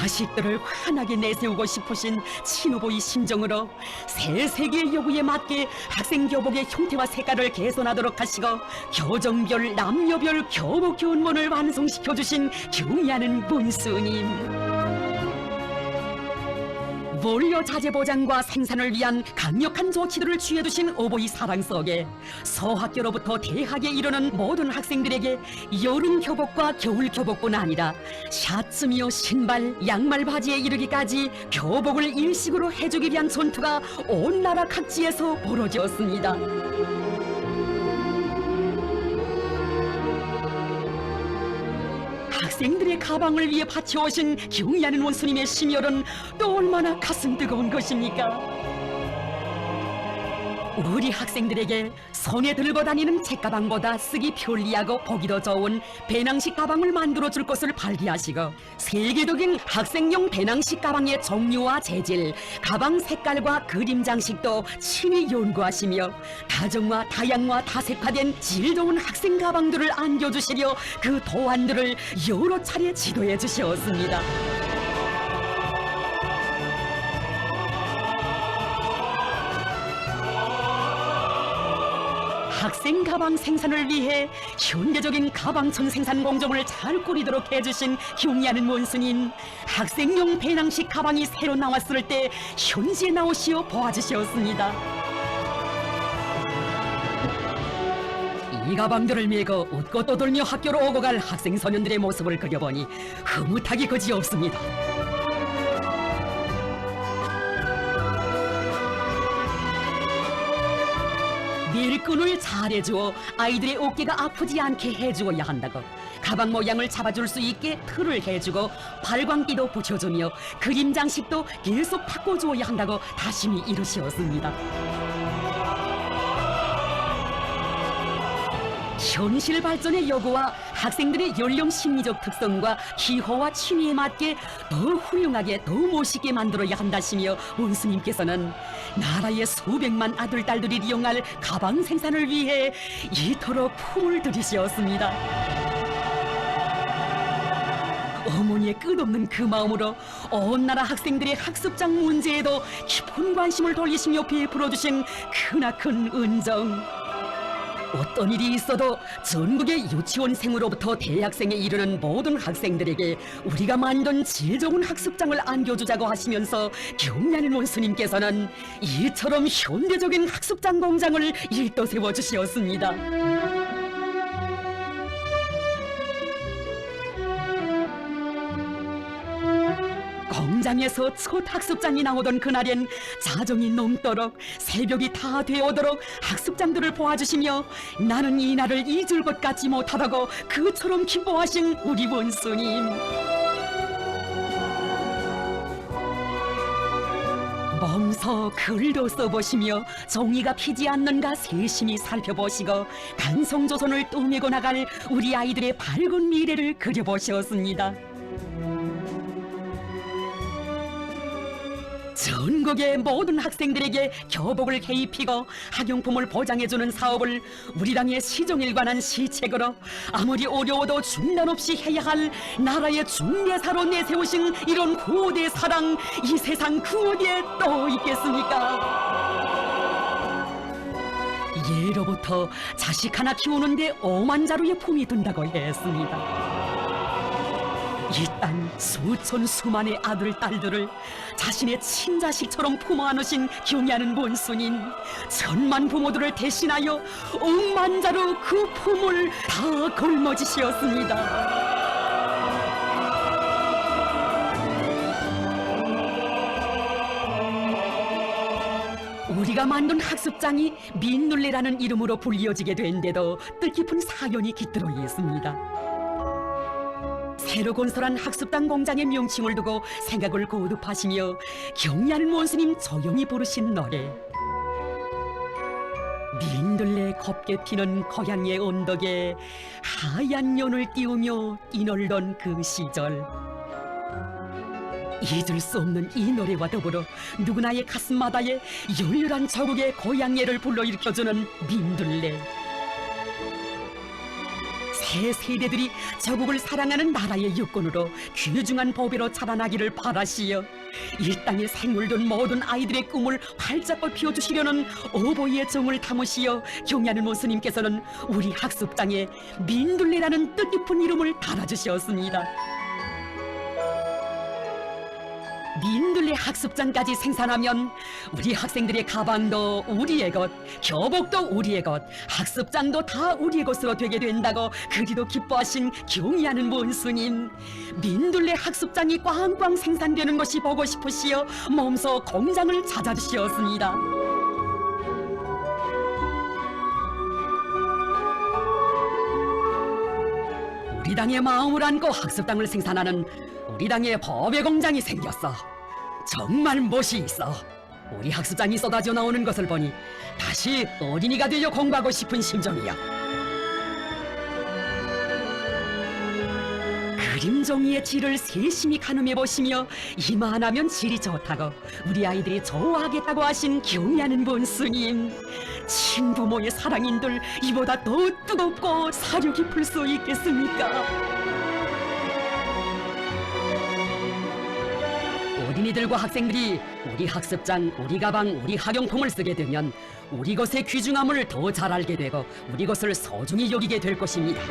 Speaker 1: 자식들을 환하게 내세우고 싶으신 친후부의 심정으로 새 세계의 요구에 맞게 학생 교복의 형태와 색깔을 개선하도록 하시고 교정별, 남녀별 교복 견본을 완성시켜 주신 경리하는 문수님. 원료 자재 보장과 생산을 위한 강력한 조치들을 취해두신 어버이 사랑 속에 소학교로부터 대학에 이르는 모든 학생들에게 여름 교복과 겨울 교복뿐 아니라 샤츠며 신발, 양말 바지에 이르기까지 교복을 일식으로 해주기 위한 전투가 온 나라 각지에서 벌어졌습니다. 학생들의 가방을 위해 바쳐오신 경리하는 원수님의 심혈은 또 얼마나 가슴 뜨거운 것입니까? 우리 학생들에게 손에 들고 다니는 책가방보다 쓰기 편리하고 보기도 좋은 배낭식 가방을 만들어줄 것을 발기하시고 세계적인 학생용 배낭식 가방의 종류와 재질, 가방 색깔과 그림 장식도 친히 연구하시며 다정화, 다양화, 다색화된 질 좋은 학생 가방들을 안겨주시려 그 도안들을 여러 차례 지도해 주셨습니다. 학생 가방 생산을 위해 현대적인 가방천 생산 공정을 잘 꾸리도록 해주신 경리하는 원수님, 학생용 배낭식 가방이 새로 나왔을 때 현지에 나오시어 보아주셨습니다. 이 가방들을 메고 웃고 떠돌며 학교로 오고 갈 학생 소년들의 모습을 그려보니 흐뭇하기 그지없습니다. 밀끈을 잘해주어 아이들의 어깨가 아프지 않게 해주어야 한다고 가방 모양을 잡아줄 수 있게 틀을 해주고 발광기도 붙여주며 그림 장식도 계속 바꿔주어야 한다고 다짐히 이루셨습니다. 현실 발전의 요구와 학생들의 연령 심리적 특성과 기호와 취미에 맞게 더 훌륭하게 더 멋있게 만들어야 한다시며 원수님께서는 나라의 수백만 아들 딸들이 이용할 가방 생산을 위해 이토록 품을 들이셨습니다. 어머니의 끝없는 그 마음으로 온 나라 학생들의 학습장 문제에도 깊은 관심을 돌리시며 베풀어주신 크나큰 은정. 어떤 일이 있어도 전국의 유치원생으로부터 대학생에 이르는 모든 학생들에게 우리가 만든 질 좋은 학습장을 안겨주자고 하시면서 경리하는 원수님께서는 이처럼 현대적인 학습장 공장을 일떠세워 주시었습니다. 공장에서 첫 학습장이 나오던 그날엔 자정이 넘도록 새벽이 다 되어오도록 학습장들을 보아주시며 나는 이 날을 잊을 것 같지 못하다고 그처럼 기뻐하신 우리 원수님. 몸소 글도 써보시며 종이가 피지 않는가 세심히 살펴보시고 간성조선을 떠매고 나갈 우리 아이들의 밝은 미래를 그려보셨습니다. 전국의 모든 학생들에게 교복을 개입히고 학용품을 보장해주는 사업을 우리 당의 시종일관한 시책으로 아무리 어려워도 중단 없이 해야 할 나라의 중대사로 내세우신 이런 고대 사랑, 이 세상 그 어디에 또 있겠습니까? 예로부터 자식 하나 키우는데 5만 자루의 품이 든다고 했습니다. 이 땅 수천 수만의 아들 딸들을 자신의 친자식처럼 품어 안으신 경리하는 원수님, 천만 부모들을 대신하여 억만 자루 그 품을 다 걸머지시었습니다. 우리가 만든 학습장이 민눌레라는 이름으로 불리어지게 된 데도 뜻깊은 사연이 깃들어 있습니다. 새로 건설한 학습당 공장의 명칭을 두고 생각을 거듭하시며 경리하는 원스님 조용히 부르신 노래. 민들레 곱게 피는 고향의 언덕에 하얀 연을 띄우며 뛰놀던 그 시절. 잊을 수 없는 이 노래와 더불어 누구나의 가슴마다에 열렬한 저국의 고향예를 불러일으켜주는 민들레. 새 세대들이 저국을 사랑하는 나라의 유권으로 귀중한 보배로 자라나기를 바라시어 이 땅에 생물든 모든 아이들의 꿈을 활짝 피워주시려는 어버이의 정을 담으시어 경리하는 모스님께서는 우리 학습장에 민들레라는 뜻깊은 이름을 달아주셨습니다. 민들레 학습장까지 생산하면 우리 학생들의 가방도 우리의 것, 교복도 우리의 것, 학습장도 다 우리의 것으로 되게 된다고 그리도 기뻐하신 경리하는 원스님. 민들레 학습장이 꽝꽝 생산되는 것이 보고 싶으시어 몸소 공장을 찾아주셨습니다. 우리 당의 마음을 안고 학습당을 생산하는 우리 당의 법의 공장이 생겼어. 정말 멋이 있어. 우리 학습장이 쏟아져 나오는 것을 보니 다시 어린이가 되어 공부하고 싶은 심정이야. 그림 종이의 질을 세심히 가늠해 보시며 이만하면 질이 좋다고 우리 아이들이 좋아하겠다고 하신 경리하는 본스님. 친부모의 사랑인들 이보다 더 뜨겁고 사려 깊을 수 있겠습니까? 어린이들과 학생들이 우리 학습장, 우리 가방, 우리 학용품을 쓰게 되면 우리 것의 귀중함을 더 잘 알게 되고 우리 것을 소중히 여기게 될 것입니다.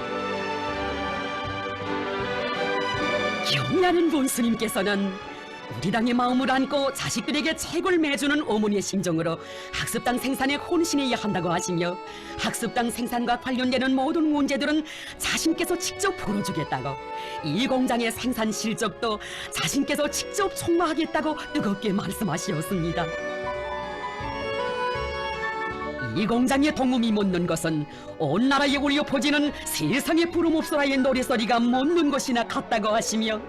Speaker 1: 경리하는 본스님께서는 우리 당의 마음을 안고 자식들에게 책을 매주는 어머니의 심정으로 학습당 생산에 혼신해야 한다고 하시며 학습당 생산과 관련되는 모든 문제들은 자신께서 직접 풀어주겠다고, 이 공장의 생산 실적도 자신께서 직접 총괄하겠다고 뜨겁게 말씀하시었습니다. 이 공장의 동음이 묻는 것은 온 나라에 울려 퍼지는 세상의 부름옵소라의 노래소리가 묻는 것이나 같다고 하시며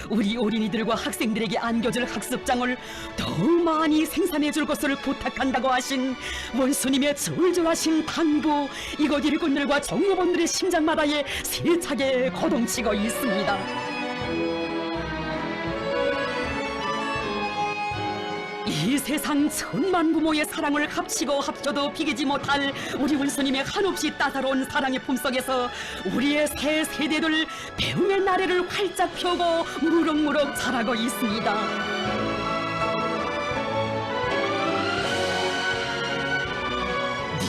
Speaker 1: 우리 어린이들과 학생들에게 안겨줄 학습장을 더 많이 생산해줄 것을 부탁한다고 하신 원수님의 절절하신 당부, 이곳 일꾼들과 종업원들의 심장마다에 세차게 거동치고 있습니다. 이 세상 천만 부모의 사랑을 합치고 합쳐도 비기지 못할 우리 원수님의 한없이 따사로운 사랑의 품속에서 우리의 새 세대들 배움의 나래를 활짝 펴고 무럭무럭 자라고 있습니다.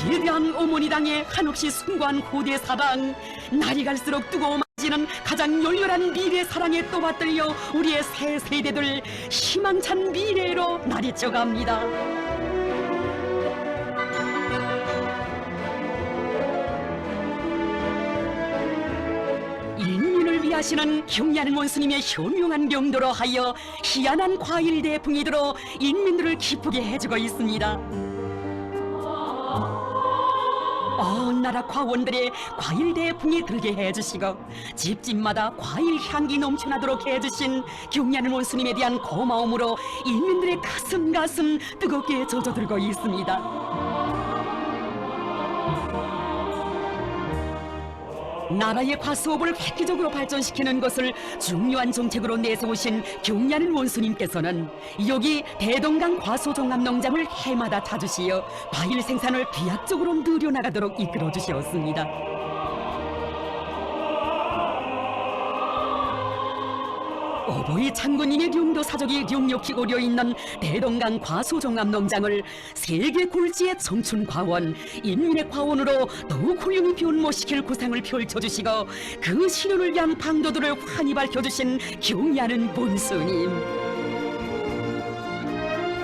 Speaker 1: 위대한 어머니당의 한없이 숭고한 후대 사랑, 날이 갈수록 뜨거워지는 가장 열렬한 미래 사랑에 또 받들려 우리의 새 세대들 희망찬 미래로 나리쳐갑니다. 인민을 위하시는 경리하는 원수님의 현명한 경도로 하여 희한한 과일 대풍이 들어 인민들을 기쁘게 해주고 있습니다. 온 나라 과원들의 과일 대풍이 들게 해주시고 집집마다 과일 향기 넘쳐나도록 해주신 경리하는 원수님에 대한 고마움으로 인민들의 가슴 뜨겁게 젖어들고 있습니다. 나라의 과수업을 획기적으로 발전시키는 것을 중요한 정책으로 내세우신 경리하는 원수님께서는 여기 대동강 과수종합농장을 해마다 찾으시어 과일 생산을 비약적으로 늘려나가도록 이끌어 주셨습니다. 어버이 장군님의 룡도 사족이 룡욕히 오려있는 대동강 과수종합농장을 세계 굴지의 청춘 과원, 인민의 과원으로 더욱 훌륭히 변모시킬 구상을 펼쳐주시고 그 실현을 위한 방도들을 환히 밝혀주신 경리하는 본스님.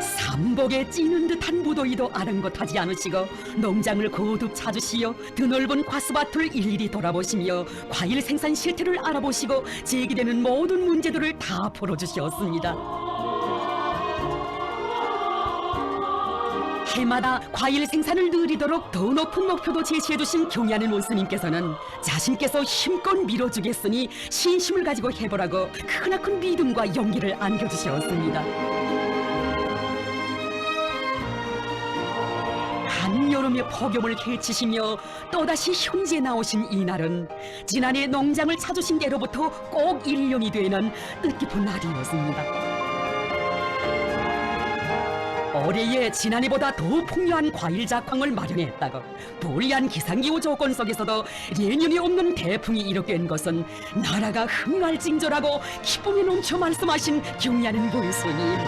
Speaker 1: 삼복에 찌는 듯한 무더위도 아랑곳하지 않으시고 농장을 거듭 찾으시어 드넓은 과수밭을 일일이 돌아보시며 과일 생산 실태를 알아보시고 제기되는 모든 문제들을 다 풀어주셨습니다. 해마다 과일 생산을 늘리도록 더 높은 목표도 제시해주신 경의하는 원수님께서는 자신께서 힘껏 밀어주겠으니 신심을 가지고 해보라고 크나큰 믿음과 용기를 안겨주셨습니다. 한여름의 폭염을 헤치시며 또다시 현지에 나오신 이날은 지난해 농장을 찾으신 때로부터 꼭 1년이 되는 뜻깊은 날이었습니다. 올해에 지난해보다 더 풍요한 과일 작황을 마련했다고 불리한 기상기후 조건 속에서도 예년이 없는 대풍이 일어된 것은 나라가 흥할징조라고 기쁨이 넘쳐 말씀하신 경의하는 원수님.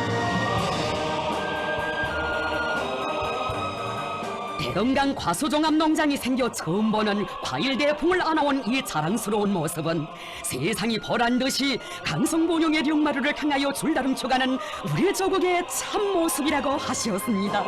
Speaker 1: 대동강 과수종합 농장이 생겨 처음 보는 과일 대풍을 안아온 이 자랑스러운 모습은 세상이 보란 듯이 강성본용의 룡마루를 향하여 줄다름쳐가는 우리 조국의 참 모습이라고 하시었습니다.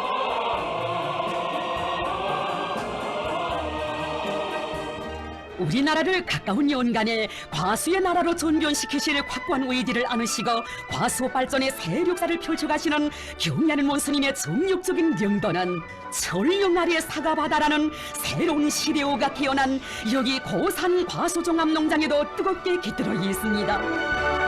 Speaker 1: 우리나라를 가까운 연간에 과수의 나라로 전변시키실 확고한 의지를 안으시고 과수 발전의 새 역사를 펼쳐가시는 경의하는 원수님의 정력적인 영도는 철령 아래 사과바다라는 새로운 시대호가 태어난 여기 고산 과수종합농장에도 뜨겁게 깃들어 있습니다.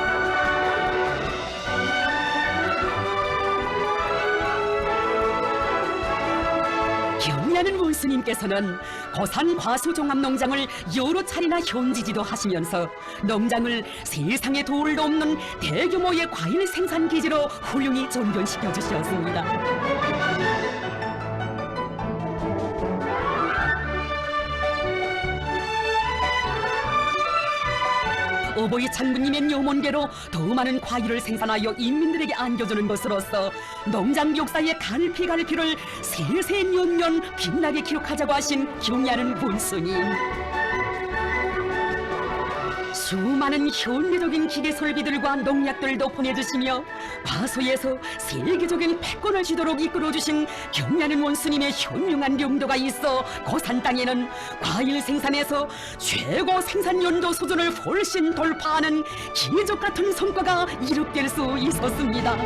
Speaker 1: 경의하는 원수님께서는 고산 과수종합농장을 여러 차례나 현지지도 하시면서 농장을 세상에 도울도 없는 대규모의 과일 생산 기지로 훌륭히 전변시켜 주셨습니다. 어버이 장군님의 염원대로 더 많은 과일을 생산하여 인민들에게 안겨주는 것으로서 농장 역사의 갈피갈피를 세세 년년 빛나게 기록하자고 하신 경의하는 원수님. 수많은 현대적인 기계 설비들과 농약들도 보내주시며 과수에서 세계적인 패권을 쥐도록 이끌어주신 경의하는 원수님의 현명한 용도가 있어 고산 땅에는 과일 생산에서 최고 생산 연도 수준을 훨씬 돌파하는 기적 같은 성과가 이룩될 수 있었습니다.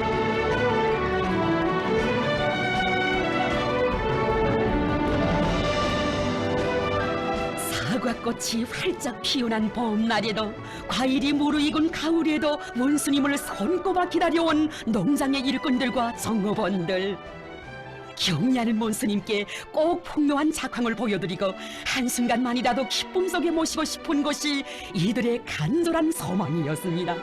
Speaker 1: 사과꽃이 활짝 피어난 봄날에도 과일이 무르익은 가을에도 원수님을 손꼽아 기다려온 농장의 일꾼들과 종업원들. 경의하는 원수님께 꼭 풍요한 작황을 보여드리고 한순간만이라도 기쁨 속에 모시고 싶은 것이 이들의 간절한 소망이었습니다.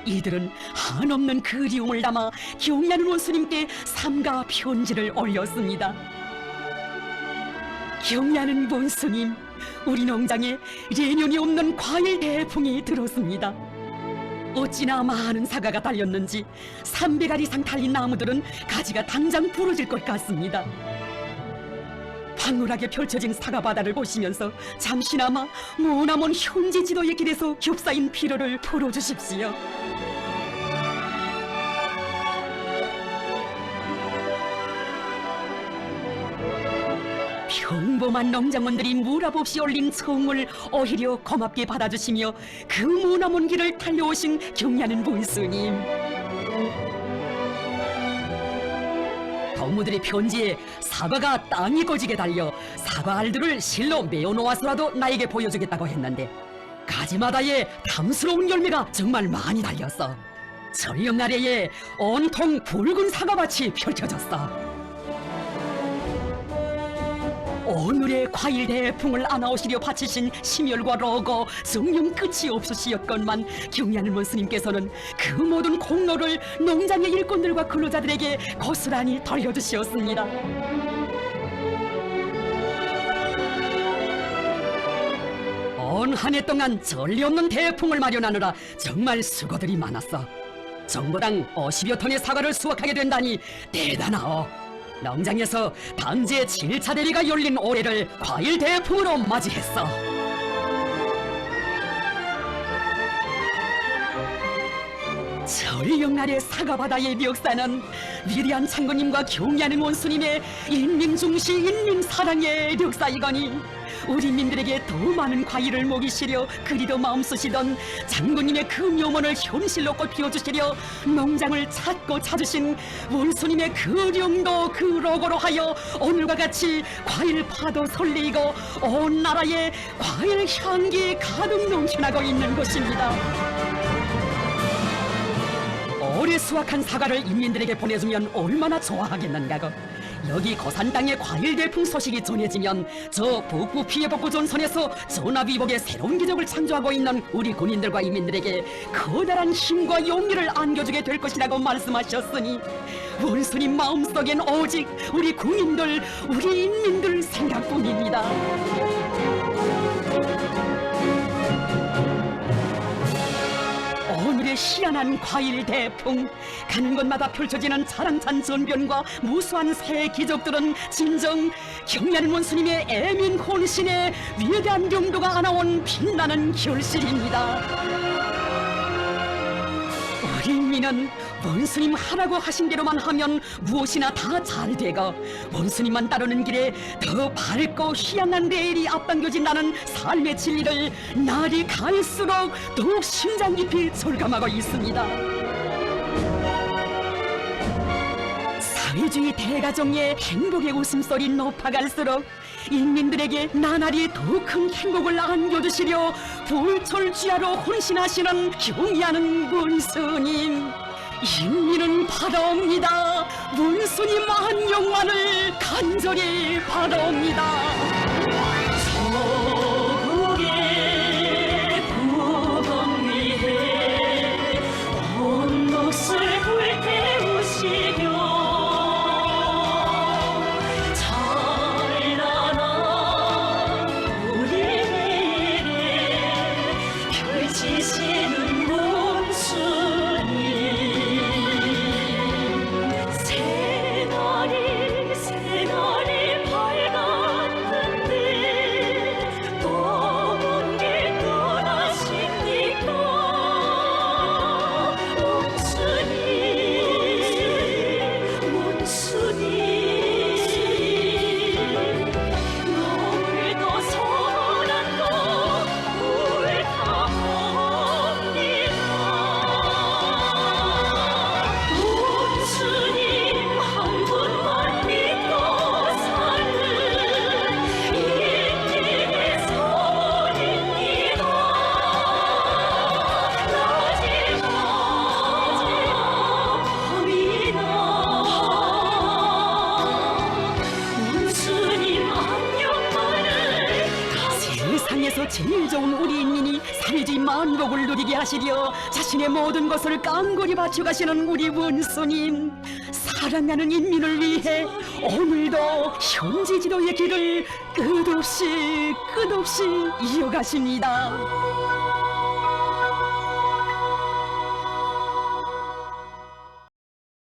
Speaker 1: 이들은 한없는 그리움을 담아 경의하는 원수님께 삼가 편지를 올렸습니다. 경의하는 원수님, 우리 농장에 예년이 없는 과일 대풍이 들었습니다. 어찌나 많은 사과가 달렸는지 300알 이상 달린 나무들은 가지가 당장 부러질 것 같습니다. 황홀하게 펼쳐진 사과바다를 보시면서 잠시나마 머나먼 현지 지도의 길에서 겹싸인 피로를 풀어주십시오. 평범한 농장원들이 무랍 없이 올린 성을 오히려 고맙게 받아주시며 그 머나먼 길을 달려오신 경의하는 원수님. 동무들의 편지에 사과가 땅이 꺼지게 달려 사과 알들을 실로 메어놓아서라도 나에게 보여주겠다고 했는데 가지마다에 탐스러운 열매가 정말 많이 달렸어. 철령 아래에 온통 붉은 사과밭이 펼쳐졌어. 오늘의 과일 대풍을 안아오시려 바치신 심혈과 로고 정녕 끝이 없으시었건만 경의하는 원수님께서는 그 모든 공로를 농장의 일꾼들과 근로자들에게 고스란히 돌려주시었습니다. 온 한 해 동안 전례 없는 대풍을 마련하느라 정말 수고들이 많았어. 정보당 50여 톤의 사과를 수확하게 된다니 대단하오. 농장에서 방제 7차 대리가 열린 올해를 과일 대풍으로 맞이했어. 철령 아래 사과바다의 역사는 위대한 장군님과 경의하는 원수님의 인민중시 인민사랑의 역사이거니 우리민들에게 더 많은 과일을 먹이시려 그리도 마음쓰시던 장군님의 그 묘문을 현실로 꽃피워주시려 농장을 찾고 찾으신 원수님의 그 어려움도 그러고로 하여 오늘과 같이 과일 파도 설레이고 온 나라에 과일 향기 가득 넘쳐나고 있는 것입니다. 올해 수확한 사과를 인민들에게 보내주면 얼마나 좋아하겠는가고. 여기 고산 땅의 과일 대풍 소식이 전해지면 저 북부 피해복구 전선에서 전화위복의 새로운 기적을 창조하고 있는 우리 군인들과 인민들에게 커다란 힘과 용기를 안겨주게 될 것이라고 말씀하셨으니 원수님 마음속엔 오직 우리 군인들, 우리 인민들 생각뿐입니다. 오늘의 희한한 과일 대풍, 가는 곳마다 펼쳐지는 자랑찬 전변과 무수한 새 기적들은 진정 경리하는 원수님의 애민 혼신에 위대한 용도가 안아온 빛나는 결실입니다. 우리 인민은 원수님 하라고 하신 대로만 하면 무엇이나 다 잘 되고, 원수님만 따르는 길에 더 밝고 희한한 내일이 앞당겨진다는 삶의 진리를 날이 갈수록 더욱 심장 깊이 절감하고 있습니다. 사회주의 대가정의 행복의 웃음소리 높아갈수록 인민들에게 나날이 더 큰 행복을 안겨주시려 불철주야로 혼신하시는 경의하는 원수님, 인민은 바라옵니다. 원수님 안녕만을 간절히 바라옵니다.
Speaker 2: 조국의 부흥 위해 온 몫을 불태우시며 찬란한 우리 미래 펼치시는 원수님, 새날이 밝았는데 또 먼 길 떠나십니까? 원수님, 너무도 선한 거 옳다옵니다. 원수님 한 분만 믿고 사는 인민의 선입니다. 낮이나 밤이나 원수님 안녕만을
Speaker 1: 세상에서 제일 좋은 우리 인민이 사회주의 만복을 누리게 하시려 자신의 모든 것을 깡골이 바쳐가시는 우리 원수님, 사랑하는 인민을 위해 오늘도 현지 지도의 길을 끝없이 이어가십니다.